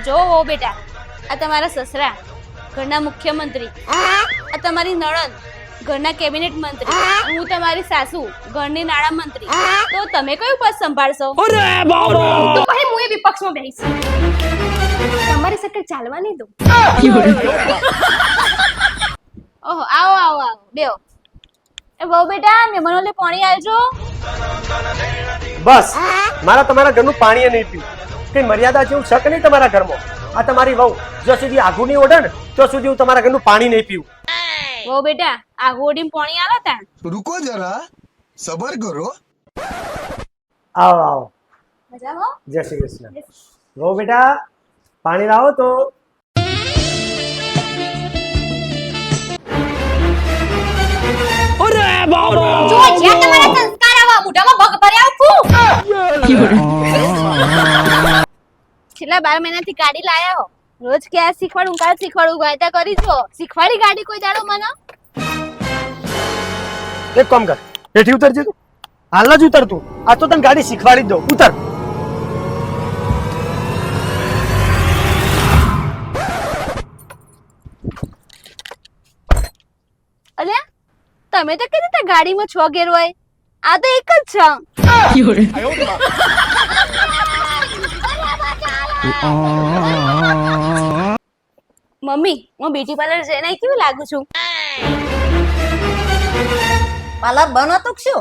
જો બેટા, આ તમારા સસરા ઘરના મુખ્યમંત્રી, આ તમારી નણંદ ઘરના કેબિનેટ મંત્રી, હું તમારી સાસુ ઘરની નાણાં મંત્રી. તો તમે કયું પદ સંભાળશો? તો પછી હું એ વિપક્ષમાં બેહીશ. તમારી સાથે ચાલવા નહીં દઉં. ઓહો, આવો આવો આવો, બેહો. એ બહુ બેટા, મહેમાનોને પાણી આવજો. બસ, મારા તમારા ઘરનું પાણી નહીં પીવું. કઈ મર્યાદા જેવું શક નહીં તમારા ઘરમાં. આ તમારી વહુ જો સુધી આઘું નહીં ઓઢે ને તો સુધી હું તમારા ઘરનું પાણી નહીં પીવું. બહુ બેટા, આ હોડીમ પાણી આલો તા. रुको जरा सबर करो. આવો આવો. મજામાં? જય શ્રી કૃષ્ણ. વહુ બેટા, પાણી લાવો તો. જો જ્યાં તમારા સંસ્કાર આવા મોઢામાં ભગ ભર્યા ફૂ. છેલ્લા 12 મહિનાથી ગાડી લાયા હો. રોજ ક્યાં શીખવાડું કાલ શીખવાડું ગાયતા કરી છો. શીખવાડી ગાડી કોઈ દાડો મને? એક કામ કર, બેઠી ઉતરજે તું. હાલ જ ઉતર તું. આ તો તને ગાડી શીખવાડી જ દઉં. ઉતર. અલ્યા, તમે તો કીધું તા ગાડીમાં 6 ગેર હોય. આ તો એક જ છે. મમ્મી, હું બ્યુટી પાર્લર જઈને આવી કેવી લાગુ છું? પાર્લર બંધ હતું કે શું?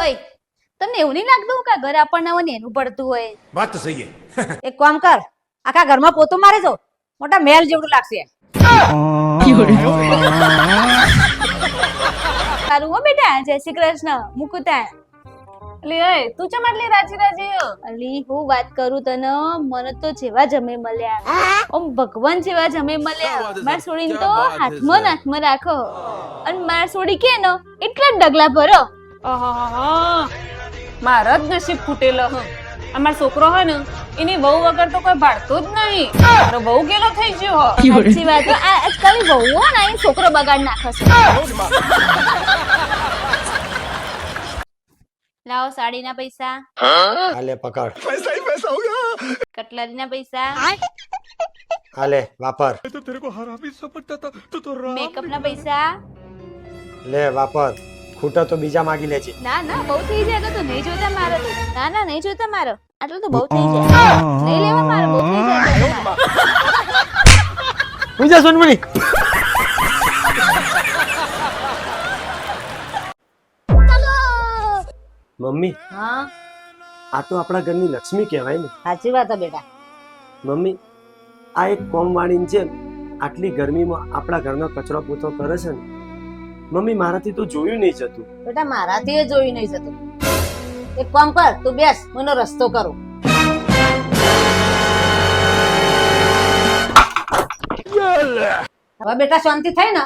ઓય, તમને એવું નહીં લાગતું કે ઘર આપણને હવે નેનું પડતું હોય? बात तो सही है. એક કામ કર, આખા ઘરમાં પોતું મારી દો, મોટા મહેલ જેવડું લાગશે. સારું હો બેટા. જય શ્રી કૃષ્ણ. મુકુતા અલી, ઓય તું ચમ આટલી રાજી રાજી હો? અલી, હું વાત કરું તને, મને તો જેવા જમે મળ્યા, ઓમ ભગવાન જેવા જમે મળ્યા. માર છોડીને તો હાથમાં ને હાથમાં રાખો, અને માર છોડી કે ને એટલા જ ડગલા ભરો. મારા જ નસીબ ફૂટેલો હ. અમાર છોકરો હોય ને એની વહુ વગર તો કોઈ ભાડતું જ નહીં. મારો બહુ ગેલો થઈ ગયો હો. સાચી વાત. આજકાલ વહુઓ ને અહીં છોકરો બગાડ નાખે છે. લાવો સાડીના પૈસા, હાલે પકડ. पैसा ही पैसा होगा. કટલરીના પૈસા, હાલે વાપર. મેકઅપના પૈસા. લે વાપર. ખૂટો તો બીજા માગી લેજે. ના ના, બહુ થઈ જાય તો નહીં જોતા મારો તો. ના ના, નહીં જોતા મારો. આટલું તો બહુ થઈ જાય. નહીં લેવા મારો, બહુ થઈ જાય. હું જા સોનમણી. મમ્મી, હા, આ તો આપણા ઘરની લક્ષ્મી કહેવાય ને. સાચી વાત છે બેટા. મમ્મી, આ એક કોમવાળીની છે, આટલી ગરમીમાં આપણા ઘરનો કચરો પોતો કરે છે ને. મમ્મી, મારાથી તો જોયું નહીં જતું. બેટા, મારાથી એ જોયું નહીં જતું. એક કામ કર, તું બેસ, હું એનો રસ્તો કરું. હવે બેટા શાંતિ થઈ ને?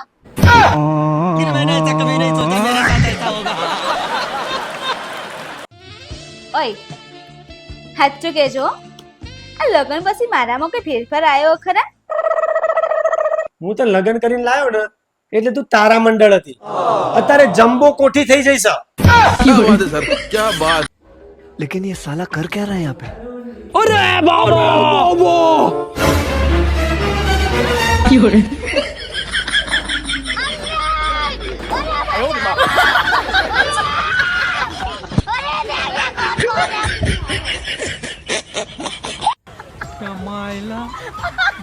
ઓય, સાચું કહેજો, આ લગ્ન પછી મારામાં કઈ ફેરફાર આવ્યો ખરા? હું તો લગ્ન કરીને લાવ્યો ને એટલે તું તારા મંડળ હતી. અત્યારે જમ્બો કોઠી થઈ જઈશ. क्या बात है सर, क्या बात. लेकिन ये साला कर क्या रहा है यहाँ पे? અરે બાબો!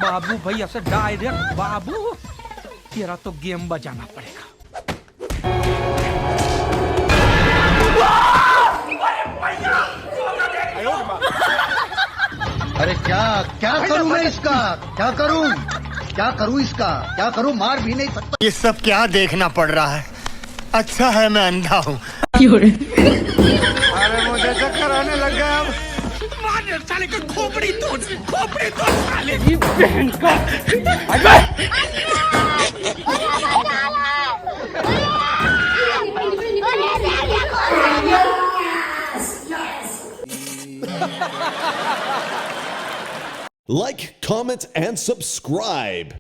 बाबू भाई ऐसे डायरेक्ट बाबू, तेरा तो गेम बजाना पड़ेगा. अरे क्या क्या करूं मैं इसका, क्या करूं इसका, क्या करूं, मार भी नहीं सकता. ये सब क्या देखना पड़ रहा है. अच्छा है मैं अंधा हूँ. अरे मुझे चक्कर आने लग गया अब. मार साले का खोपड़ी तोड़ साले की बहन का. Like, comment, and subscribe.